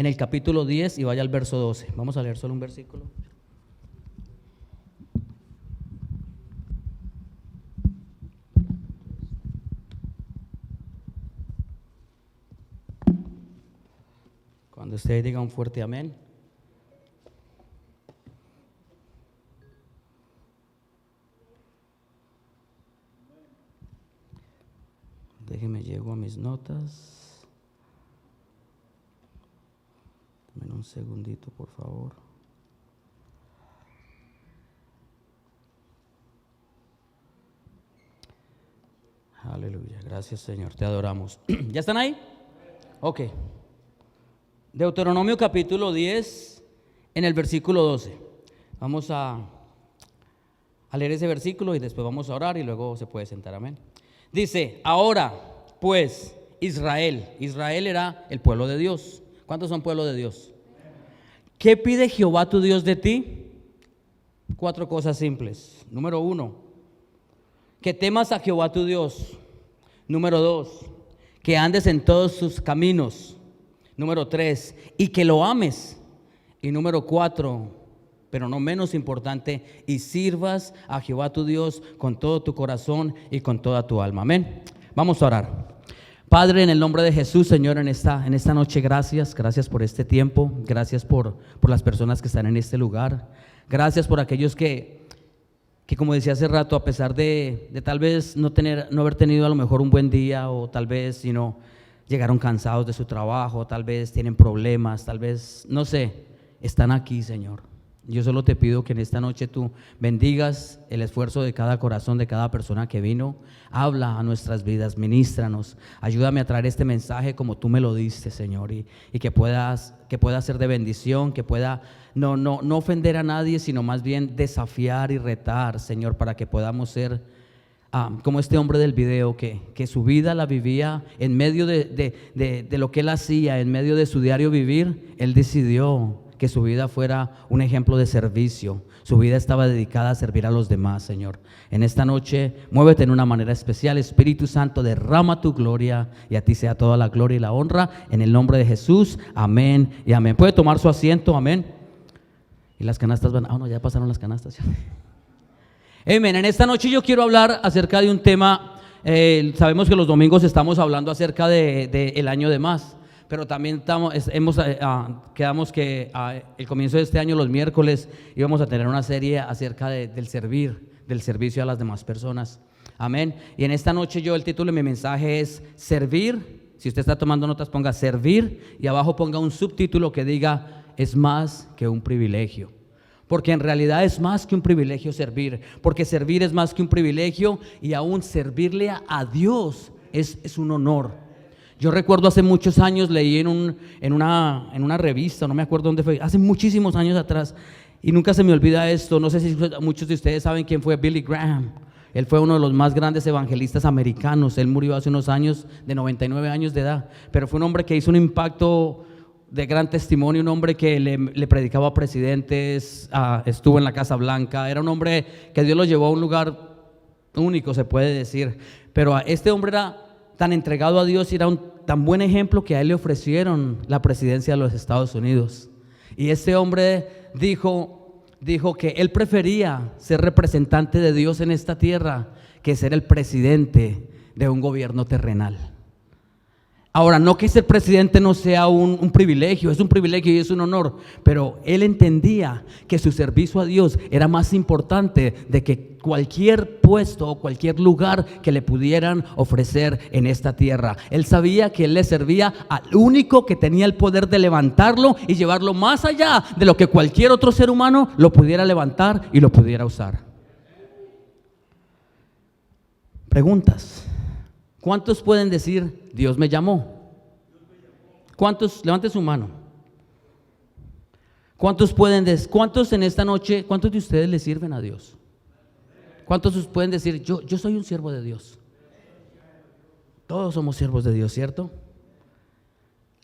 en el capítulo 10 y vaya al verso 12. Vamos a leer solo un versículo. Cuando usted diga un fuerte amén. Déjeme, llego a mis notas. Dame un segundito, por favor. Aleluya, gracias Señor, te adoramos. ¿Ya están ahí? Ok. Deuteronomio capítulo 10, en el versículo 12. Vamos a leer ese versículo y después vamos a orar y luego se puede sentar, amén. Dice, ahora pues Israel era el pueblo de Dios. ¿Cuántos son pueblo de Dios? ¿Qué pide Jehová tu Dios de ti? 4 cosas simples. Número 1, que temas a Jehová tu Dios. Número 2, que andes en todos sus caminos. Número 3, y que lo ames. Y número 4, pero no menos importante, y sirvas a Jehová tu Dios con todo tu corazón y con toda tu alma. Amén. Vamos a orar. Padre, en el nombre de Jesús, Señor, en esta noche, gracias por este tiempo, gracias por las personas que están en este lugar, gracias por aquellos que como decía hace rato, a pesar de tal vez no haber tenido a lo mejor un buen día, o tal vez llegaron cansados de su trabajo, tal vez tienen problemas, tal vez, no sé, están aquí, Señor. Yo solo te pido que en esta noche tú bendigas el esfuerzo de cada corazón, de cada persona que vino. Habla a nuestras vidas, ministranos, ayúdame a traer este mensaje como tú me lo diste, Señor, y que pueda ser de bendición, que pueda no ofender a nadie, sino más bien desafiar y retar, Señor, para que podamos ser como este hombre del video que su vida la vivía en medio de lo que él hacía, en medio de su diario vivir. Él decidió que su vida fuera un ejemplo de servicio. Su vida estaba dedicada a servir a los demás, Señor. En esta noche, muévete en una manera especial. Espíritu Santo, derrama tu gloria, y a ti sea toda la gloria y la honra, en el nombre de Jesús. Amén y amén. Puede tomar su asiento, amén. Y las canastas van, no, ya pasaron las canastas. Amén. En esta noche yo quiero hablar acerca de un tema. Sabemos que los domingos estamos hablando acerca del año de más, pero también quedamos que el comienzo de este año, los miércoles, íbamos a tener una serie acerca del servicio a las demás personas. Amén. Y en esta noche el título de mi mensaje es servir. Si usted está tomando notas, ponga servir, y abajo ponga un subtítulo que diga, es más que un privilegio. Porque en realidad es más que un privilegio servir, porque servir es más que un privilegio, y aún servirle a Dios es un honor. Yo recuerdo hace muchos años, leí en una revista, no me acuerdo dónde fue, hace muchísimos años atrás, y nunca se me olvida esto. No sé si muchos de ustedes saben quién fue Billy Graham. Él fue uno de los más grandes evangelistas americanos. Él murió hace unos años, de 99 años de edad, pero fue un hombre que hizo un impacto de gran testimonio, un hombre que le predicaba a presidentes, estuvo en la Casa Blanca. Era un hombre que Dios lo llevó a un lugar único, se puede decir. Pero este hombre era tan entregado a Dios y era un tan buen ejemplo que a él le ofrecieron la presidencia de los Estados Unidos. Y este hombre dijo que él prefería ser representante de Dios en esta tierra que ser el presidente de un gobierno terrenal. Ahora, no que ser presidente no sea un privilegio, es un privilegio y es un honor, pero él entendía que su servicio a Dios era más importante de que cualquier puesto o cualquier lugar que le pudieran ofrecer en esta tierra. Él sabía que él le servía al único que tenía el poder de levantarlo y llevarlo más allá de lo que cualquier otro ser humano lo pudiera levantar y lo pudiera usar. Preguntas. ¿Cuántos pueden decir, Dios me llamó? ¿Cuántos? Levante su mano. ¿Cuántos en esta noche, cuántos de ustedes le sirven a Dios? ¿Cuántos pueden decir, yo soy un siervo de Dios? Todos somos siervos de Dios, ¿cierto?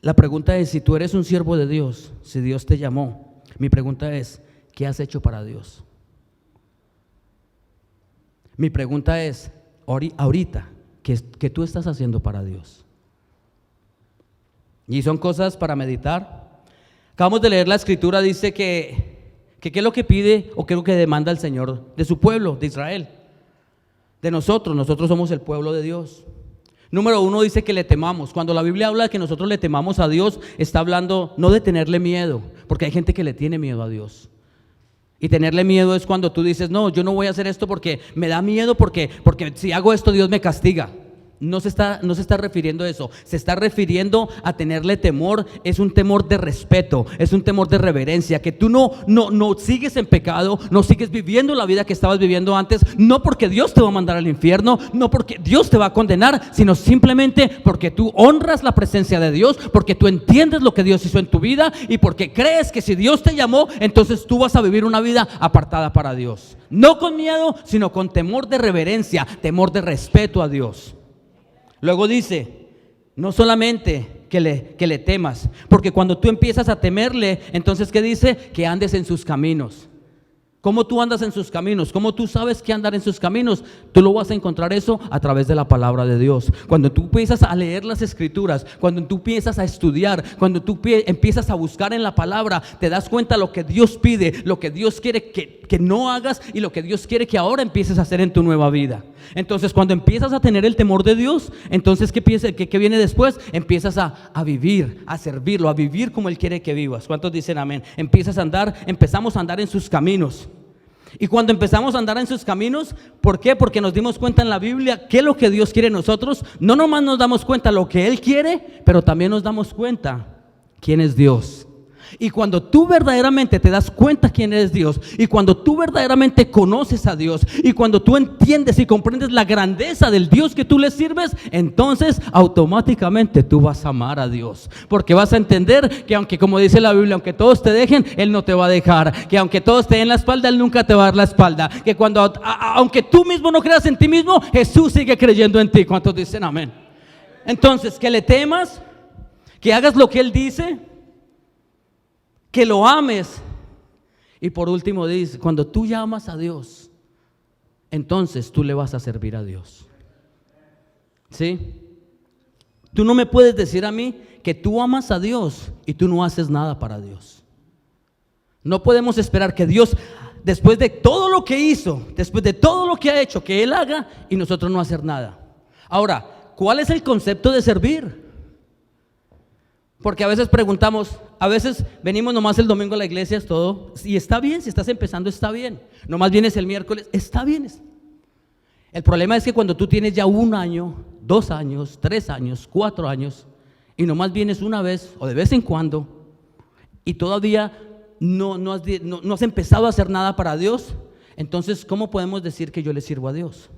La pregunta es, si tú eres un siervo de Dios, si Dios te llamó, mi pregunta es, ¿qué has hecho para Dios? Mi pregunta es, ahorita, ¿qué tú estás haciendo para Dios? Y son cosas para meditar, Acabamos de leer la escritura, dice que qué es lo que pide o qué es lo que demanda el Señor de su pueblo, de Israel, de nosotros somos el pueblo de Dios. Número 1 dice que le temamos. Cuando la Biblia habla de que nosotros le temamos a Dios, está hablando no de tenerle miedo, porque hay gente que le tiene miedo a Dios. Y tenerle miedo es cuando tú dices, no, yo no voy a hacer esto porque me da miedo, porque si hago esto Dios me castiga. No se está refiriendo a eso, se está refiriendo a tenerle temor. Es un temor de respeto, es un temor de reverencia, que tú no sigues en pecado, no sigues viviendo la vida que estabas viviendo antes, no porque Dios te va a mandar al infierno, no porque Dios te va a condenar, sino simplemente porque tú honras la presencia de Dios, porque tú entiendes lo que Dios hizo en tu vida y porque crees que si Dios te llamó, entonces tú vas a vivir una vida apartada para Dios. No con miedo, sino con temor de reverencia, temor de respeto a Dios. Luego dice, no solamente que le temas, porque cuando tú empiezas a temerle, entonces ¿qué dice? Que andes en sus caminos. ¿Cómo tú andas en sus caminos? ¿Cómo tú sabes que andar en sus caminos? Tú lo vas a encontrar eso a través de la palabra de Dios. Cuando tú empiezas a leer las escrituras, cuando tú empiezas a estudiar, cuando tú empiezas a buscar en la palabra, te das cuenta lo que Dios pide, lo que Dios quiere que no hagas y lo que Dios quiere que ahora empieces a hacer en tu nueva vida. Entonces cuando empiezas a tener el temor de Dios, entonces ¿qué viene después? Empiezas a vivir, a servirlo, a vivir como Él quiere que vivas. ¿Cuántos dicen amén? Empezamos a andar en sus caminos. Y cuando empezamos a andar en sus caminos, ¿por qué? Porque nos dimos cuenta en la Biblia qué es lo que Dios quiere en nosotros. No nomás nos damos cuenta lo que Él quiere, pero también nos damos cuenta quién es Dios. Y cuando tú verdaderamente te das cuenta quién es Dios, y cuando tú verdaderamente conoces a Dios, y cuando tú entiendes y comprendes la grandeza del Dios que tú le sirves, entonces automáticamente tú vas a amar a Dios, porque vas a entender que aunque, como dice la Biblia, aunque todos te dejen, Él no te va a dejar, que aunque todos te den la espalda, Él nunca te va a dar la espalda, que aunque tú mismo no creas en ti mismo, Jesús sigue creyendo en ti. ¿Cuántos dicen amén? Entonces, que le temas, que hagas lo que Él dice, que lo ames. Y por último dice, cuando tú llamas a Dios, entonces tú le vas a servir a Dios. ¿Sí? Tú no me puedes decir a mí que tú amas a Dios y tú no haces nada para Dios. No podemos esperar que Dios, después de todo lo que hizo, después de todo lo que ha hecho, que Él haga y nosotros no hacer nada. Ahora, ¿cuál es el concepto de servir? Porque a veces preguntamos, a veces venimos nomás el domingo a la iglesia, es todo, y está bien, si estás empezando está bien, nomás vienes el miércoles, está bien. El problema es que cuando tú tienes ya 1 año, 2 años, 3 años, 4 años, y nomás vienes una vez o de vez en cuando, y todavía no has empezado a hacer nada para Dios, entonces ¿cómo podemos decir que yo le sirvo a Dios?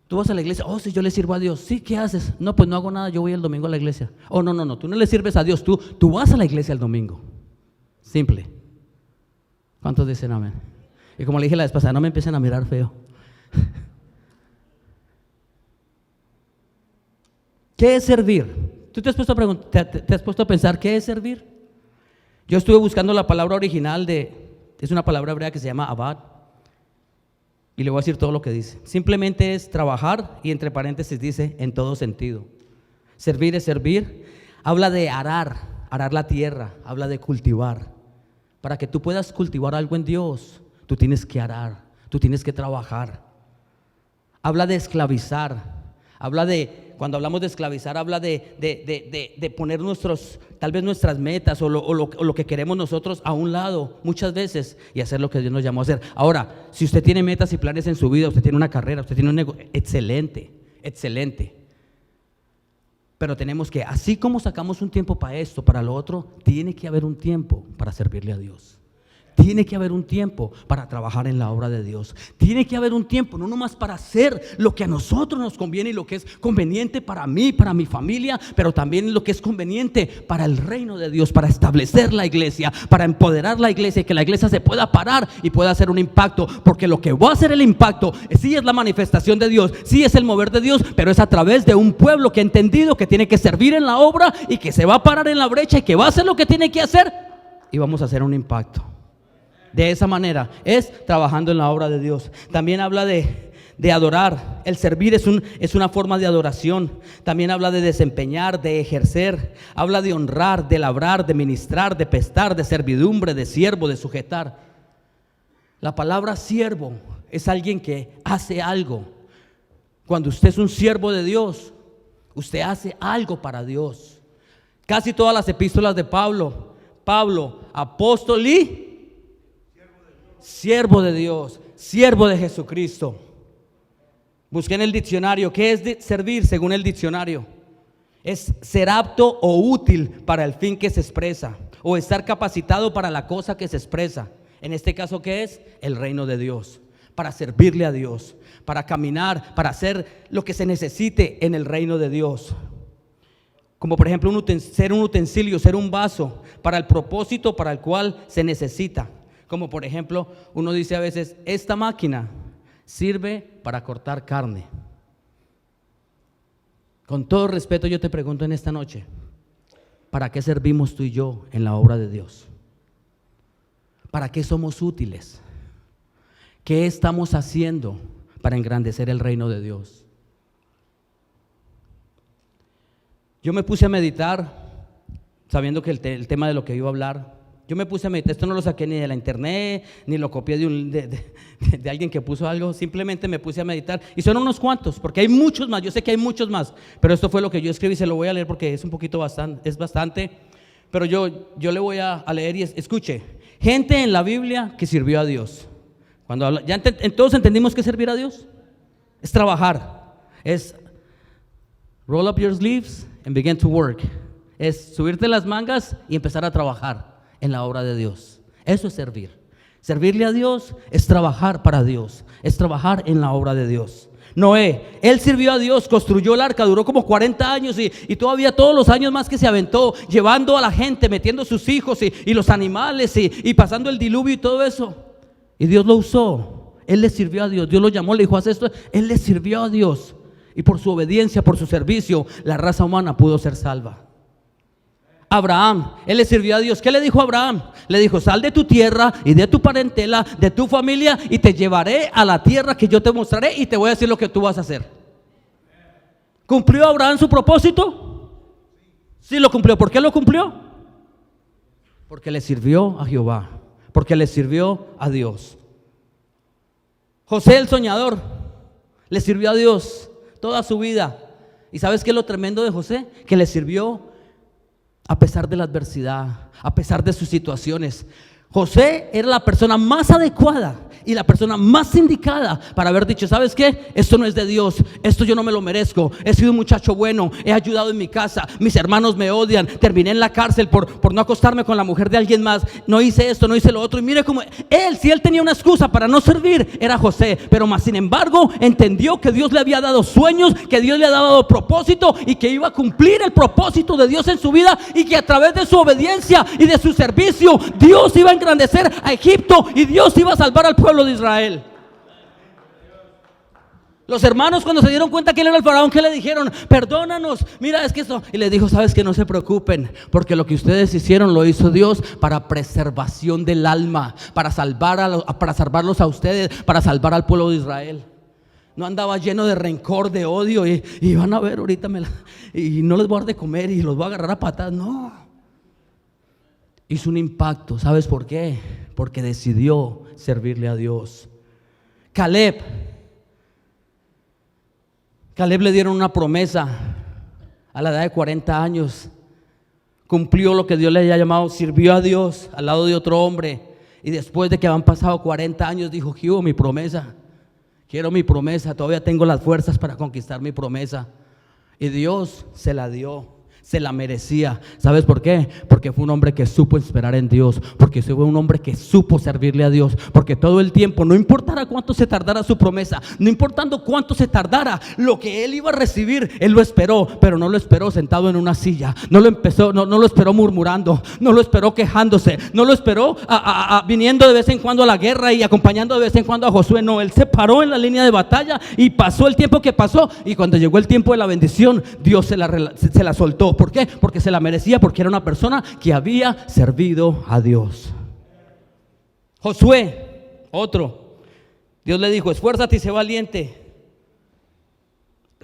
Tú vas a la iglesia, oh, sí, yo le sirvo a Dios. Sí, ¿qué haces? No, pues no hago nada, yo voy el domingo a la iglesia. Oh, no, tú no le sirves a Dios, tú vas a la iglesia el domingo. Simple. ¿Cuántos dicen amén? Y como le dije la vez pasada, no me empiecen a mirar feo. ¿Qué es servir? ¿Tú te has puesto te has puesto a pensar qué es servir? Yo estuve buscando la palabra original es una palabra hebrea que se llama abad. Y le voy a decir todo lo que dice. Simplemente es trabajar, y entre paréntesis dice en todo sentido. Servir es servir. Habla de arar la tierra, habla de cultivar. Para que tú puedas cultivar algo en Dios, tú tienes que arar, tú tienes que trabajar. Habla de esclavizar. Cuando hablamos de esclavizar, habla de poner tal vez nuestras metas o lo que queremos nosotros a un lado muchas veces y hacer lo que Dios nos llamó a hacer. Ahora, si usted tiene metas y planes en su vida, usted tiene una carrera, usted tiene un negocio, excelente. Pero tenemos que, así como sacamos un tiempo para esto, para lo otro, tiene que haber un tiempo para servirle a Dios. Tiene que haber un tiempo para trabajar en la obra de Dios. Tiene que haber un tiempo, no nomás para hacer lo que a nosotros nos conviene y lo que es conveniente para mí, para mi familia, pero también lo que es conveniente para el reino de Dios, para establecer la iglesia, para empoderar la iglesia y que la iglesia se pueda parar y pueda hacer un impacto. Porque lo que va a hacer el impacto sí es la manifestación de Dios, sí es el mover de Dios, pero es a través de un pueblo que ha entendido que tiene que servir en la obra y que se va a parar en la brecha y que va a hacer lo que tiene que hacer y vamos a hacer un impacto. De esa manera es trabajando en la obra de Dios. También habla de de adorar. El servir es una forma de adoración. También habla de desempeñar, de ejercer. Habla de honrar, de labrar, de ministrar, de prestar, de servidumbre, de siervo, de sujetar. La palabra siervo es alguien que hace algo. Cuando usted es un siervo de Dios, usted hace algo para Dios. Casi todas las epístolas de Pablo, apóstol y siervo de Dios, siervo de Jesucristo. Busqué en el diccionario, ¿qué es servir según el diccionario? Es ser apto o útil para el fin que se expresa, o estar capacitado para la cosa que se expresa. En este caso, ¿qué es? El reino de Dios, para servirle a Dios, para caminar, para hacer lo que se necesite en el reino de Dios. Como por ejemplo ser un utensilio, ser un vaso para el propósito para el cual se necesita. Como por ejemplo, uno dice a veces, esta máquina sirve para cortar carne. Con todo respeto yo te pregunto en esta noche, ¿para qué servimos tú y yo en la obra de Dios? ¿Para qué somos útiles? ¿Qué estamos haciendo para engrandecer el reino de Dios? Yo me puse a meditar, sabiendo que el tema de lo que iba a hablar, yo me puse a meditar. Esto no lo saqué ni de la internet, ni lo copié de alguien que puso algo. Simplemente me puse a meditar, y son unos cuantos, porque hay muchos más. Yo sé que hay muchos más, pero esto fue lo que yo escribí. Se lo voy a leer porque es un poquito bastante, pero yo le voy a leer y escuche. Gente en la Biblia que sirvió a Dios. Todos entendimos que servir a Dios es trabajar, es roll up your sleeves and begin to work. Es subirte las mangas y empezar a trabajar en la obra de Dios. Eso es servir. Servirle a Dios es trabajar para Dios, es trabajar en la obra de Dios. Noé, él sirvió a Dios, construyó el arca, duró como 40 años y todavía todos los años más que se aventó, llevando a la gente, metiendo sus hijos y los animales y pasando el diluvio y todo eso. Y Dios lo usó, él le sirvió a Dios. Dios lo llamó, le dijo, haz esto. Él le sirvió a Dios, y por su obediencia, por su servicio, la raza humana pudo ser salva. Abraham, él le sirvió a Dios. ¿Qué le dijo a Abraham? Le dijo, sal de tu tierra y de tu parentela, de tu familia, y te llevaré a la tierra que yo te mostraré y te voy a decir lo que tú vas a hacer. ¿Cumplió Abraham su propósito? Sí lo cumplió. ¿Por qué lo cumplió? Porque le sirvió a Jehová, porque le sirvió a Dios. José el soñador le sirvió a Dios toda su vida. ¿Y sabes qué es lo tremendo de José? Que le sirvió a pesar de la adversidad, a pesar de sus situaciones. José era la persona más adecuada y la persona más indicada para haber dicho, ¿sabes qué? Esto no es de Dios, esto yo no me lo merezco. He sido un muchacho bueno, he ayudado en mi casa, mis hermanos me odian, terminé en la cárcel por no acostarme con la mujer de alguien más, no hice esto, no hice lo otro. Y mire cómo si él tenía una excusa para no servir, era José. Pero más sin embargo entendió que Dios le había dado sueños, que Dios le había dado propósito y que iba a cumplir el propósito de Dios en su vida, y que a través de su obediencia y de su servicio Dios iba a engrandecer a Egipto y Dios iba a salvar al pueblo de Israel. Los hermanos, cuando se dieron cuenta que él era el faraón, ¿qué le dijeron? Perdónanos, mira, es que esto. Y le dijo, sabes que no se preocupen, porque lo que ustedes hicieron lo hizo Dios para preservación del alma, para salvarlos a ustedes, para salvar al pueblo de Israel. No andaba lleno de rencor, de odio y van a ver ahorita y no les voy a dar de comer y los voy a agarrar a patadas. No, hizo un impacto. ¿Sabes por qué? Porque decidió servirle a Dios. Caleb le dieron una promesa a la edad de 40 años. Cumplió lo que Dios le había llamado, sirvió a Dios al lado de otro hombre. Y después de que habían pasado 40 años, dijo, quiero mi promesa, todavía tengo las fuerzas para conquistar mi promesa. Y Dios se la dio. Se la merecía. ¿Sabes por qué? Porque fue un hombre que supo esperar en Dios, porque fue un hombre que supo servirle a Dios, porque todo el tiempo, no importara cuánto se tardara su promesa, no importando cuánto se tardara lo que él iba a recibir, él lo esperó. Pero no lo esperó sentado en una silla, no lo esperó murmurando, no lo esperó quejándose, no lo esperó viniendo de vez en cuando a la guerra y acompañando de vez en cuando a Josué. No, él se paró en la línea de batalla y pasó el tiempo que pasó, y cuando llegó el tiempo de la bendición, Dios se la soltó. ¿Por qué? Porque se la merecía, porque era una persona que había servido a Dios. Josué, otro. Dios le dijo, esfuérzate y sé valiente.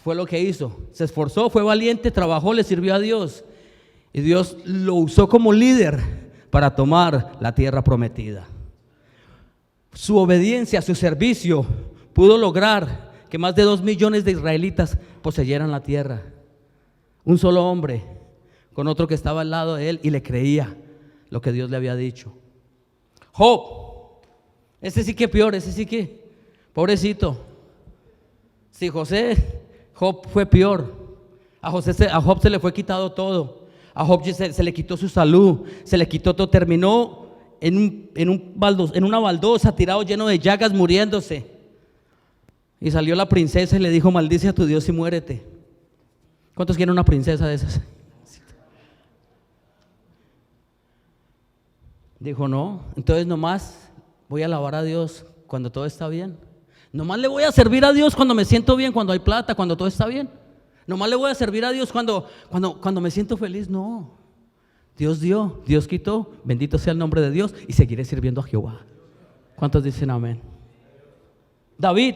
fue lo que hizo. Se esforzó, fue valiente, trabajó, le sirvió a Dios. Y Dios lo usó como líder para tomar la tierra prometida. Su obediencia, su servicio pudo lograr que más de 2 millones de israelitas poseyeran la tierra. Un solo hombre con otro que estaba al lado de él y le creía lo que Dios le había dicho. Job, ese sí que peor, ese sí que pobrecito. Si Job fue peor. A Job se le fue quitado todo. A Job se le quitó su salud, se le quitó todo, terminó en una baldosa, tirado lleno de llagas, muriéndose. Y salió la princesa y le dijo: maldice a tu Dios y muérete. ¿Cuántos quieren una princesa de esas? Dijo: no, entonces nomás voy a alabar a Dios cuando todo está bien. Nomás le voy a servir a Dios cuando me siento bien, cuando hay plata, cuando todo está bien. Nomás le voy a servir a Dios cuando me siento feliz. No, Dios dio, Dios quitó, bendito sea el nombre de Dios, y seguiré sirviendo a Jehová. ¿Cuántos dicen amén? David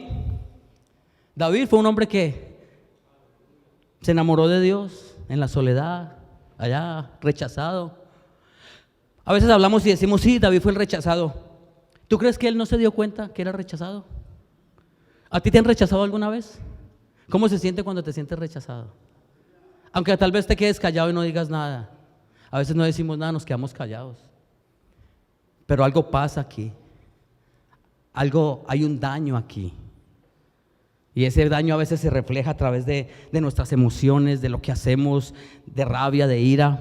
fue un hombre que se enamoró de Dios en la soledad, allá rechazado. A veces hablamos y decimos: sí, David fue el rechazado. ¿Tú crees que él no se dio cuenta que era rechazado? ¿A ti te han rechazado alguna vez? ¿Cómo se siente cuando te sientes rechazado? Aunque tal vez te quedes callado y no digas nada. A veces no decimos nada, nos quedamos callados. Pero algo pasa aquí. Hay un daño aquí. Y ese daño a veces se refleja a través de nuestras emociones, de lo que hacemos, de rabia, de ira.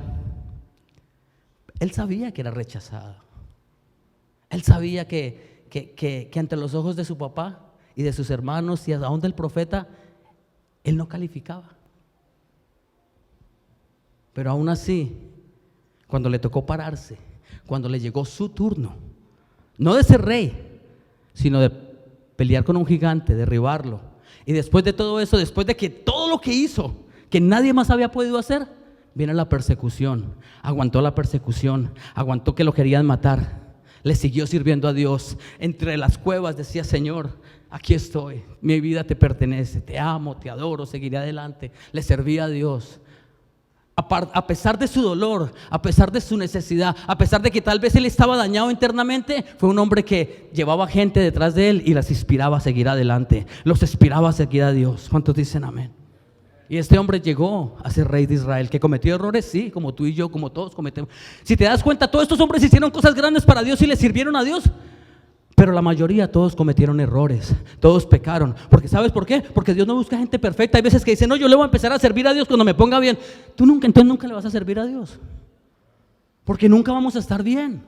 Él sabía que era rechazado. Él sabía que ante los ojos de su papá y de sus hermanos y aún del profeta, él no calificaba. Pero aún así, cuando le tocó pararse, cuando le llegó su turno, no de ser rey, sino de pelear con un gigante, derribarlo, y después de todo eso, después de que todo lo que hizo, que nadie más había podido hacer, viene la persecución. Aguantó la persecución, aguantó que lo querían matar, le siguió sirviendo a Dios. Entre las cuevas decía: Señor, aquí estoy, mi vida te pertenece, te amo, te adoro, seguiré adelante. Le servía a Dios. A pesar de su dolor, a pesar de su necesidad, a pesar de que tal vez él estaba dañado internamente, fue un hombre que llevaba gente detrás de él y las inspiraba a seguir adelante, los inspiraba a seguir a Dios. ¿Cuántos dicen amén? Y este hombre llegó a ser rey de Israel. ¿Que cometió errores? Sí, como tú y yo, como todos cometemos. Si te das cuenta, todos estos hombres hicieron cosas grandes para Dios y le sirvieron a Dios. Pero la mayoría, todos cometieron errores, todos pecaron. Porque ¿sabes por qué? Porque Dios no busca gente perfecta. Hay veces que dicen: no, yo le voy a empezar a servir a Dios cuando me ponga bien. Entonces nunca le vas a servir a Dios, porque nunca vamos a estar bien.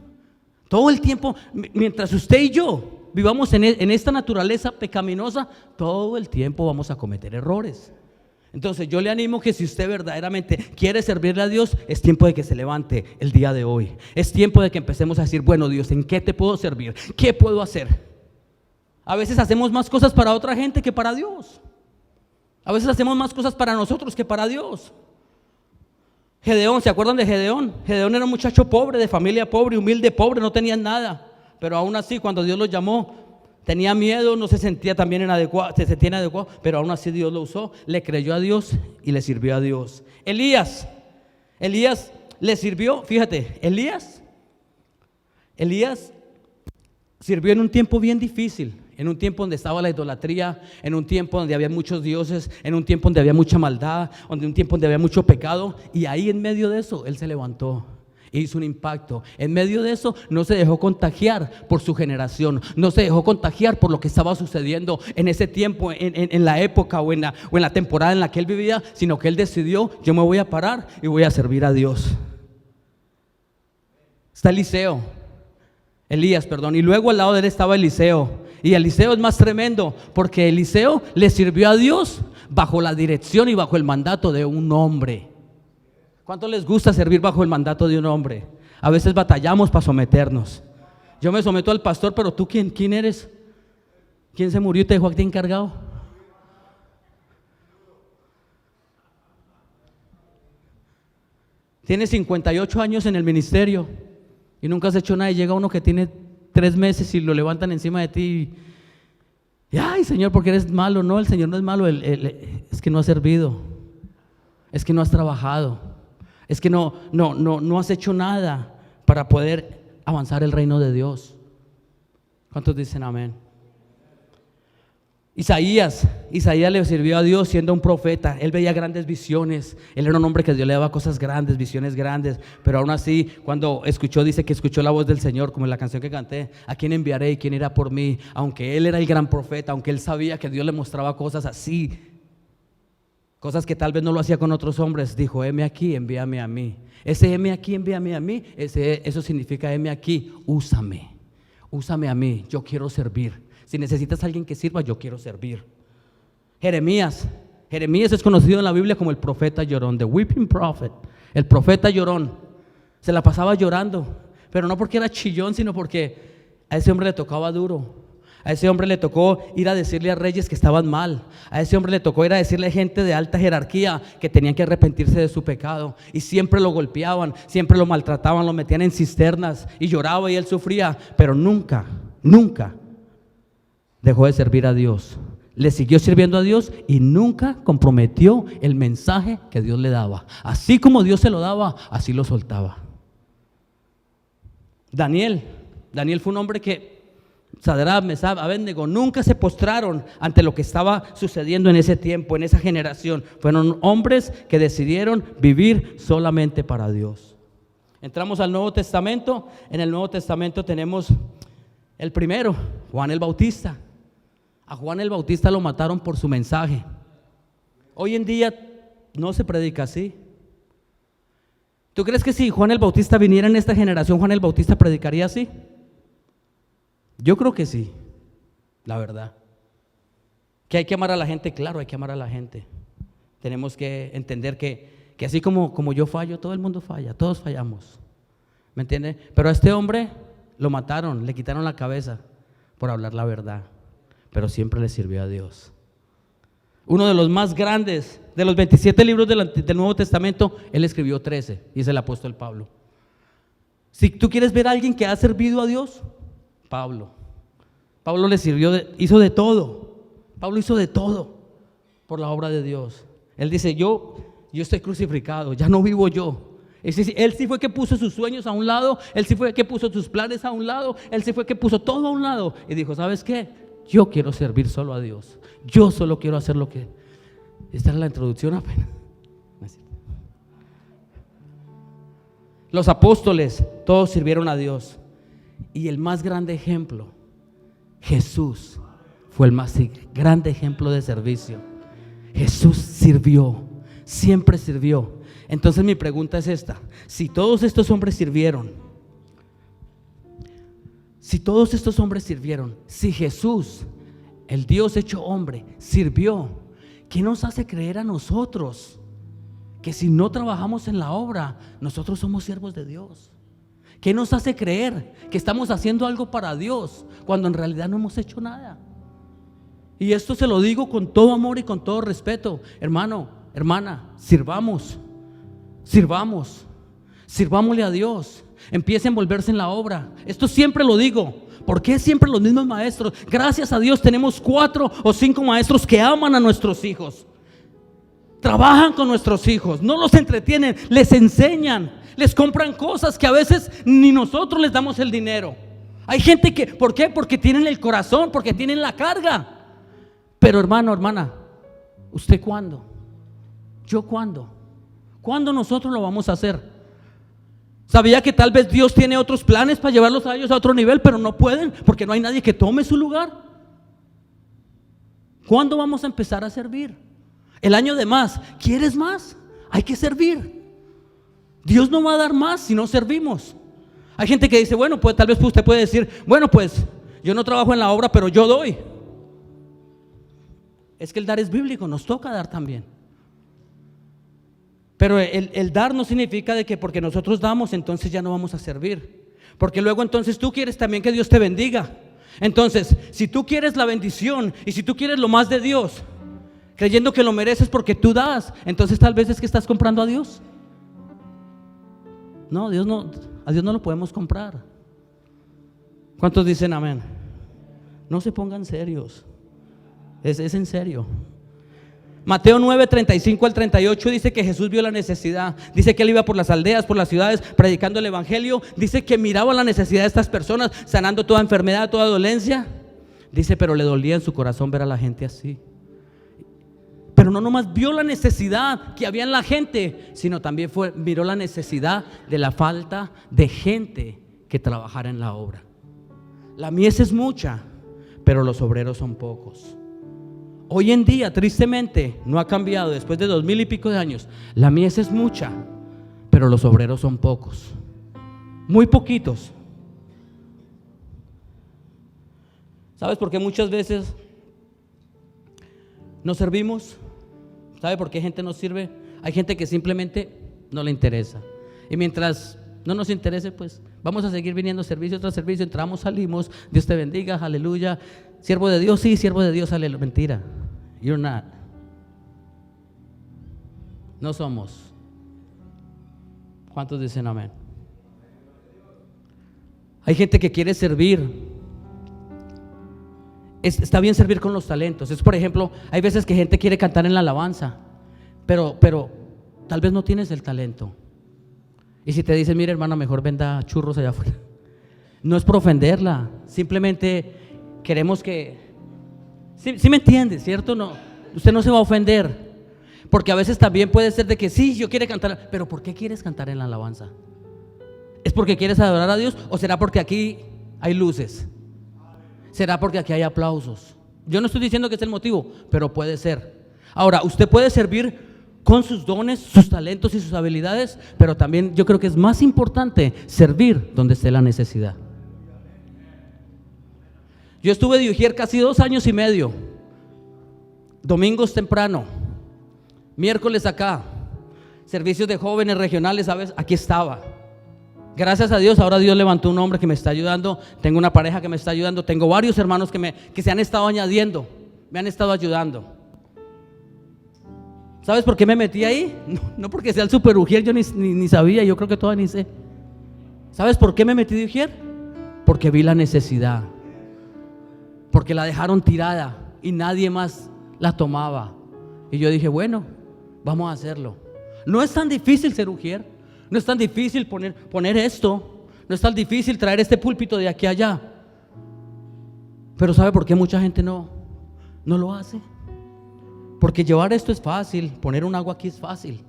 Todo el tiempo, mientras usted y yo vivamos en esta naturaleza pecaminosa, todo el tiempo vamos a cometer errores. Entonces yo le animo que si usted verdaderamente quiere servirle a Dios, es tiempo de que se levante el día de hoy. Es tiempo de que empecemos a decir: bueno, Dios, ¿en qué te puedo servir? ¿Qué puedo hacer? A veces hacemos más cosas para otra gente que para Dios. A veces hacemos más cosas para nosotros que para Dios. Gedeón, ¿se acuerdan de Gedeón? Gedeón era un muchacho pobre, de familia pobre, humilde, pobre, no tenía nada. Pero aún así, cuando Dios lo llamó, tenía miedo, no se sentía también inadecuado, se sentía inadecuado, pero aún así Dios lo usó, le creyó a Dios y le sirvió a Dios. Elías le sirvió, fíjate, Elías sirvió en un tiempo bien difícil, en un tiempo donde estaba la idolatría, en un tiempo donde había muchos dioses, en un tiempo donde había mucha maldad, en un tiempo donde había mucho pecado, y ahí en medio de eso él se levantó. Hizo un impacto. En medio de eso no se dejó contagiar por su generación, no se dejó contagiar por lo que estaba sucediendo en ese tiempo, en la época o en la temporada en la que él vivía, sino que él decidió: yo me voy a parar y voy a servir a Dios. Está Elías, y luego al lado de él estaba Eliseo. Y Eliseo es más tremendo, porque Eliseo le sirvió a Dios bajo la dirección y bajo el mandato de un hombre. ¿Cuánto les gusta servir bajo el mandato de un hombre? A veces batallamos para someternos. Yo me someto al pastor, pero tú ¿quién eres? ¿Quién se murió y te dejó a ti encargado? Tienes 58 años en el ministerio y nunca has hecho nada, y llega uno que tiene 3 meses y lo levantan encima de ti Y ay, Señor, porque eres malo. No, el Señor no es malo, es que no has servido, es que no has trabajado, es que no has hecho nada para poder avanzar el reino de Dios. ¿Cuántos dicen amén? Isaías le sirvió a Dios siendo un profeta. Él veía grandes visiones. Él era un hombre que Dios le daba cosas grandes, visiones grandes. Pero aún así, cuando dice que escuchó la voz del Señor, como en la canción que canté: ¿a quién enviaré y quién irá por mí? Aunque él era el gran profeta, aunque él sabía que Dios le mostraba cosas así, cosas que tal vez no lo hacía con otros hombres, dijo: heme aquí, envíame a mí. Ese heme aquí, envíame a mí, eso significa: heme aquí, úsame a mí, yo quiero servir. Si necesitas a alguien que sirva, yo quiero servir. Jeremías es conocido en la Biblia como el profeta llorón, the weeping prophet, el profeta llorón. Se la pasaba llorando, pero no porque era chillón, sino porque a ese hombre le tocaba duro. A ese hombre le tocó ir a decirle a reyes que estaban mal. A ese hombre le tocó ir a decirle a gente de alta jerarquía que tenían que arrepentirse de su pecado. Y siempre lo golpeaban, siempre lo maltrataban, lo metían en cisternas y lloraba y él sufría, pero nunca dejó de servir a Dios. Le siguió sirviendo a Dios y nunca comprometió el mensaje que Dios le daba. Así como Dios se lo daba, así lo soltaba. Daniel fue un hombre que Sadrach, Mesach, Abednego nunca se postraron ante lo que estaba sucediendo en ese tiempo, en esa generación. Fueron hombres que decidieron vivir solamente para Dios. Entramos al Nuevo Testamento. En el Nuevo Testamento tenemos el primero, Juan el Bautista. A Juan el Bautista lo mataron por su mensaje. Hoy en día no se predica así. ¿Tú crees que si Juan el Bautista viniera en esta generación, Juan el Bautista predicaría así? Yo creo que sí, la verdad. Que hay que amar a la gente, claro, hay que amar a la gente. Tenemos que entender que así como yo fallo, todo el mundo falla, todos fallamos. ¿Me entiende? Pero a este hombre lo mataron, le quitaron la cabeza por hablar la verdad, pero siempre le sirvió a Dios. Uno de los más grandes, de los 27 libros del Nuevo Testamento, él escribió 13 y es el apóstol Pablo. Si tú quieres ver a alguien que ha servido a Dios, Pablo le sirvió, hizo de todo. Pablo hizo de todo por la obra de Dios. Él dice: yo estoy crucificado, ya no vivo yo. Él sí fue que puso sus sueños a un lado, él sí fue que puso sus planes a un lado, él sí fue que puso todo a un lado y dijo: ¿sabes qué? Yo quiero servir solo a Dios. Yo solo quiero hacer lo que... Esta es la introducción apenas. Los apóstoles todos sirvieron a Dios. Y el más grande ejemplo, Jesús, fue el más grande ejemplo de servicio. Jesús sirvió, siempre sirvió. Entonces mi pregunta es esta: si todos estos hombres sirvieron, si Jesús, el Dios hecho hombre, sirvió, ¿qué nos hace creer a nosotros que si no trabajamos en la obra, nosotros somos siervos de Dios? ¿Qué nos hace creer que estamos haciendo algo para Dios cuando en realidad no hemos hecho nada? Y esto se lo digo con todo amor y con todo respeto. Hermano, hermana, sirvámosle a Dios. Empiece a envolverse en la obra. Esto siempre lo digo. ¿Por qué siempre los mismos maestros? Gracias a Dios tenemos 4 o 5 maestros que aman a nuestros hijos. Trabajan con nuestros hijos, no los entretienen, les enseñan. Les compran cosas que a veces ni nosotros les damos el dinero. Hay gente que, ¿por qué? Porque tienen el corazón, porque tienen la carga. Pero hermano, hermana, ¿usted cuándo? ¿Yo cuándo? ¿Cuándo nosotros lo vamos a hacer? ¿Sabía que tal vez Dios tiene otros planes para llevarlos a ellos a otro nivel, pero no pueden porque no hay nadie que tome su lugar? ¿Cuándo vamos a empezar a servir? El año de más. ¿Quieres más? Hay que servir. Dios no va a dar más si no servimos. Hay gente que dice: bueno, pues tal vez usted puede decir: bueno, pues yo no trabajo en la obra, pero yo doy. Es que el dar es bíblico, nos toca dar también. Pero el dar no significa de que porque nosotros damos entonces ya no vamos a servir. Porque luego entonces tú quieres también que Dios te bendiga. Entonces, si tú quieres la bendición y si tú quieres lo más de Dios, creyendo que lo mereces porque tú das, entonces tal vez es que estás comprando a Dios. No, a Dios no lo podemos comprar. ¿Cuántos dicen amén? No se pongan serios. Es en serio. Mateo 9, 35 al 38 dice que Jesús vio la necesidad. Dice que él iba por las aldeas, por las ciudades, predicando el evangelio. Dice que miraba la necesidad de estas personas, sanando toda enfermedad, toda dolencia. Dice, pero le dolía en su corazón ver a la gente así. Pero no nomás vio la necesidad que había en la gente, sino también miró la necesidad de la falta de gente que trabajara en la obra. La mies es mucha, pero los obreros son pocos. Hoy en día, tristemente, no ha cambiado después de 2000 y pico de años. La mies es mucha, pero los obreros son pocos, muy poquitos. ¿Sabes por qué muchas veces nos servimos? ¿Sabe por qué gente nos sirve? Hay gente que simplemente no le interesa. Y mientras no nos interese, pues vamos a seguir viniendo servicio tras servicio. Entramos, salimos, Dios te bendiga, aleluya. Siervo de Dios, sí, siervo de Dios, aleluya. Mentira, you're not. No somos. ¿Cuántos dicen amén? Hay gente que quiere servir. Está bien servir con los talentos. Es, por ejemplo, hay veces que gente quiere cantar en la alabanza, pero tal vez no tienes el talento. Y si te dicen, mire hermano, mejor venda churros allá afuera. No es por ofenderla, simplemente queremos que... Sí me entiende, ¿cierto? No, usted no se va a ofender, porque a veces también puede ser de que sí, yo quiero cantar, pero ¿por qué quieres cantar en la alabanza? ¿Es porque quieres adorar a Dios o será porque aquí hay luces? ¿Será porque aquí hay aplausos? Yo no estoy diciendo que es el motivo, pero puede ser. Ahora, usted puede servir con sus dones, sus talentos y sus habilidades, pero también yo creo que es más importante servir donde esté la necesidad. Yo estuve de ujier casi 2 años y medio. Domingos temprano, miércoles acá, servicios de jóvenes regionales, ¿sabes? Aquí estaba. Gracias a Dios, ahora Dios levantó un hombre que me está ayudando. Tengo una pareja que me está ayudando. Tengo varios hermanos que se han estado añadiendo, me han estado ayudando. ¿Sabes por qué me metí ahí? No porque sea el super ujier, yo ni sabía, yo creo que todavía ni sé. ¿Sabes por qué me metí de ujier? Porque vi la necesidad, porque la dejaron tirada y nadie más la tomaba. Y yo dije, bueno, vamos a hacerlo. No es tan difícil ser ujier, no es tan difícil poner esto, no es tan difícil traer este púlpito de aquí a allá. Pero ¿sabe por qué mucha gente no lo hace? Porque llevar esto es fácil, poner un agua aquí es fácil.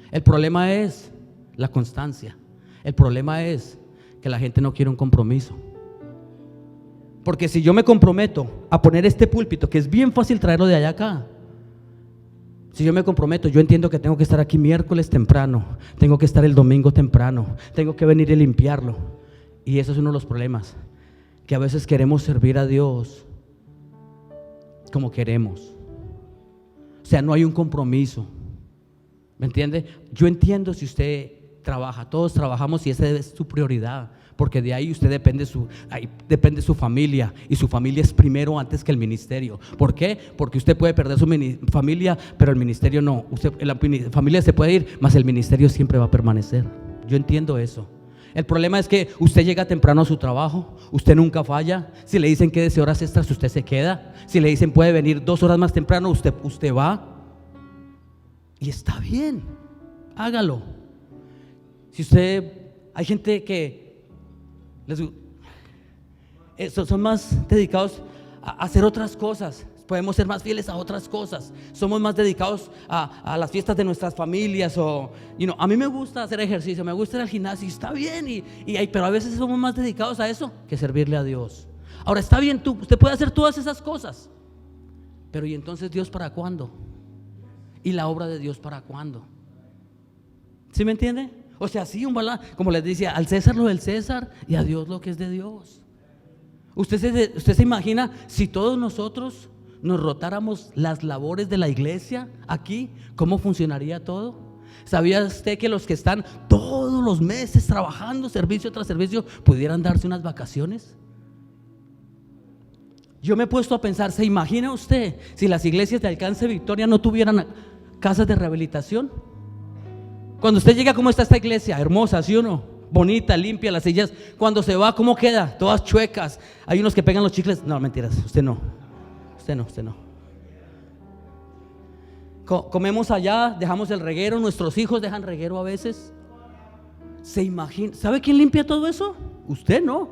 El problema es la constancia. El problema es que la gente no quiere un compromiso. Porque si yo me comprometo a poner este púlpito, que es bien fácil traerlo de allá acá, si yo me comprometo, yo entiendo que tengo que estar aquí miércoles temprano, tengo que estar el domingo temprano, tengo que venir y limpiarlo. Y eso es uno de los problemas, que a veces queremos servir a Dios como queremos. O sea, no hay un compromiso. ¿Me entiende? Yo entiendo si usted trabaja, todos trabajamos y esa es su prioridad, porque de ahí usted depende su familia, y su familia es primero antes que el ministerio. ¿Por qué? Porque usted puede perder su familia, pero el ministerio no. La familia se puede ir, mas el ministerio siempre va a permanecer. Yo entiendo eso. El problema es que usted llega temprano a su trabajo, usted nunca falla. Si le dicen quédese horas extras, usted se queda. Si le dicen puede venir 2 horas más temprano, usted va. Y está bien, hágalo. Si hay gente que son más dedicados a hacer otras cosas. Podemos ser más fieles a otras cosas. Somos más dedicados a las fiestas de nuestras familias. A mí me gusta hacer ejercicio, me gusta ir al gimnasio, está bien, pero a veces somos más dedicados a eso que servirle a Dios. Ahora está bien, usted puede hacer todas esas cosas, pero ¿y entonces Dios para cuándo? ¿Y la obra de Dios para cuándo? ¿Sí me entiende? O sea, sí, como les decía, al César lo del César y a Dios lo que es de Dios. Usted se imagina si todos nosotros nos rotáramos las labores de la iglesia aquí, ¿cómo funcionaría todo? ¿Sabía usted que los que están todos los meses trabajando servicio tras servicio pudieran darse unas vacaciones? Yo me he puesto a pensar, ¿se imagina usted si las iglesias de Alcance Victoria no tuvieran casas de rehabilitación? Cuando usted llega, ¿cómo está esta iglesia? Hermosa, ¿sí o no? Bonita, limpia, las sillas. Cuando se va, ¿cómo queda? Todas chuecas. Hay unos que pegan los chicles. No, mentiras, usted no. comemos allá, dejamos el reguero, nuestros hijos dejan reguero a veces. ¿Se imagina? ¿Sabe quién limpia todo eso? Usted no,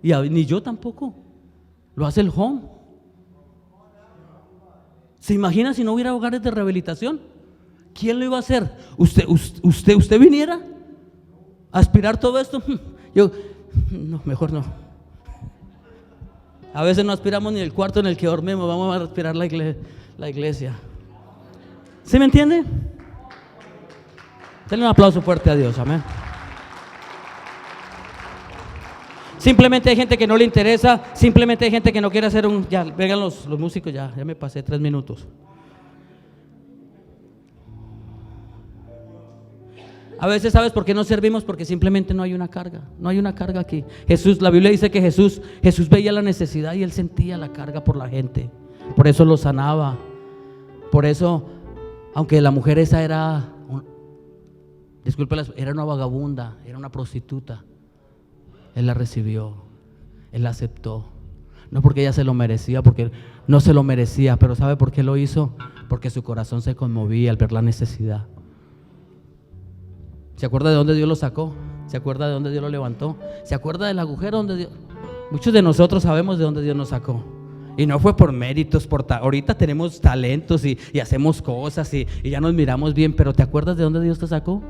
y ni yo tampoco. Lo hace el home. ¿Se imagina si no hubiera hogares de rehabilitación? ¿Quién lo iba a hacer? ¿Usted viniera a aspirar todo esto? Yo, no, mejor no. A veces no aspiramos ni el cuarto en el que dormimos, vamos a aspirar la iglesia. ¿Sí me entiende? Denle un aplauso fuerte a Dios, amén. Simplemente hay gente que no le interesa, simplemente hay gente que no quiere hacer ya, vengan los músicos, ya me pasé 3 minutos. A veces, ¿sabes por qué no servimos? Porque simplemente no hay una carga, no hay una carga aquí. La Biblia dice que Jesús veía la necesidad y Él sentía la carga por la gente. Por eso lo sanaba. Por eso, aunque la mujer esa era una vagabunda, era una prostituta, Él la recibió, Él la aceptó. No porque ella se lo merecía, porque no se lo merecía, pero ¿sabe por qué lo hizo? Porque su corazón se conmovía al ver la necesidad. ¿Se acuerda de dónde Dios lo sacó? ¿Se acuerda de dónde Dios lo levantó? ¿Se acuerda del agujero donde Dios? Muchos de nosotros sabemos de dónde Dios nos sacó. Y no fue por méritos, ahorita tenemos talentos y hacemos cosas y ya nos miramos bien, pero ¿te acuerdas de dónde Dios te sacó?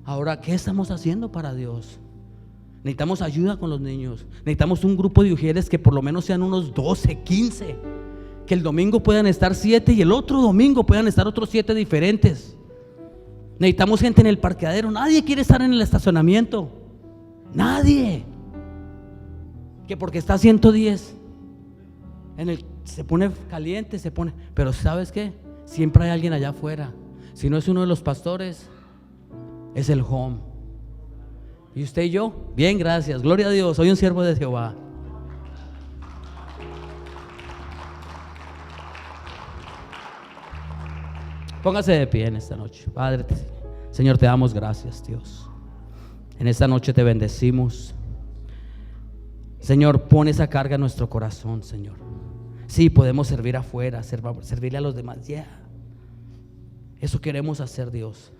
Ahora, ¿qué estamos haciendo para Dios? Necesitamos ayuda con los niños. Necesitamos un grupo de mujeres que por lo menos sean unos 12, 15. Que el domingo puedan estar 7 y el otro domingo puedan estar otros 7 diferentes. Necesitamos gente en el parqueadero. Nadie quiere estar en el estacionamiento. Nadie. Que porque está a 110 se pone caliente, pero ¿sabes qué? Siempre hay alguien allá afuera. Si no es uno de los pastores, es el home. ¿Y usted y yo? Bien, gracias, gloria a Dios, soy un siervo de Jehová. Póngase de pie en esta noche. Padre, Señor, te damos gracias, Dios. En esta noche te bendecimos. Señor, pon esa carga en nuestro corazón, Señor. Sí, podemos servir afuera, servirle a los demás. Eso queremos hacer, Dios.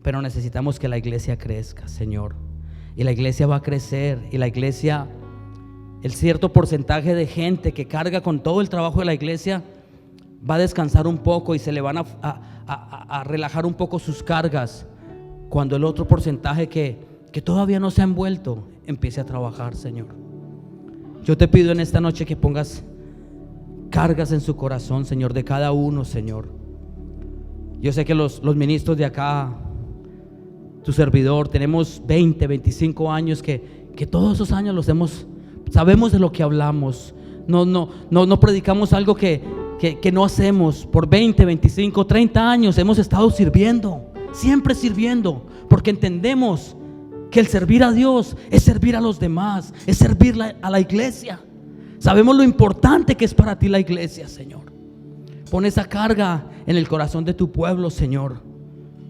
Pero necesitamos que la iglesia crezca, Señor. Y la iglesia va a crecer. Y la iglesia, el cierto porcentaje de gente que carga con todo el trabajo de la iglesia, va a descansar un poco y se le van a relajar un poco sus cargas, cuando el otro porcentaje que todavía no se ha envuelto empiece a trabajar, Señor. Yo te pido en esta noche que pongas cargas en su corazón, Señor, de cada uno, Señor. Yo sé que los ministros de acá, tu servidor, tenemos 20, 25 años que todos esos años sabemos de lo que hablamos. No predicamos algo que no hacemos. Por 20, 25, 30 años hemos estado sirviendo, siempre sirviendo, porque entendemos que el servir a Dios es servir a los demás, es servir a la iglesia. Sabemos lo importante que es para ti la iglesia, Señor. Pon esa carga en el corazón de tu pueblo, Señor.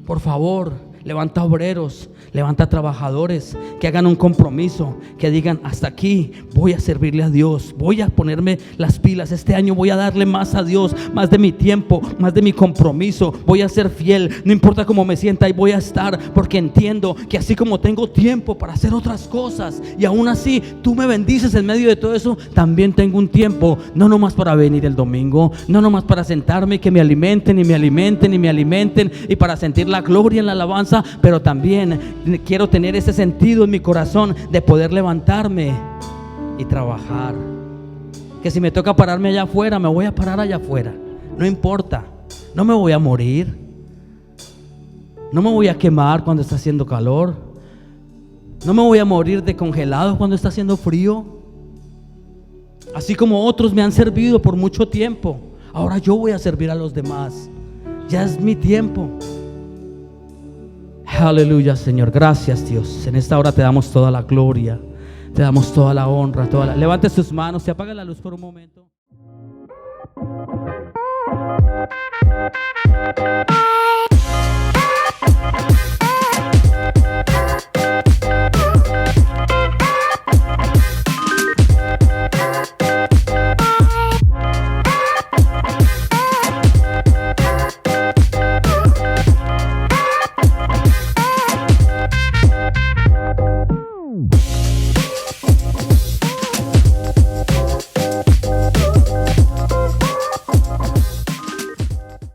Por favor, levanta obreros, levanta trabajadores que hagan un compromiso, que digan: hasta aquí voy a servirle a Dios, voy a ponerme las pilas, este año voy a darle más a Dios, más de mi tiempo, más de mi compromiso, voy a ser fiel, no importa cómo me sienta, ahí voy a estar, porque entiendo que así como tengo tiempo para hacer otras cosas y aún así tú me bendices en medio de todo eso, también tengo un tiempo, no nomás para venir el domingo, no nomás para sentarme y que me alimenten y me alimenten y me alimenten y para sentir la gloria en la alabanza, pero también quiero tener ese sentido en mi corazón de poder levantarme y trabajar. Que si me toca pararme allá afuera, me voy a parar allá afuera, no importa, no me voy a morir, no me voy a quemar cuando está haciendo calor, no me voy a morir de congelado cuando está haciendo frío. Así como otros me han servido por mucho tiempo, ahora yo voy a servir a los demás. Ya es mi tiempo. Aleluya, Señor, gracias, Dios. En esta hora te damos toda la gloria, te damos toda la honra, levante sus manos, se apaga la luz por un momento.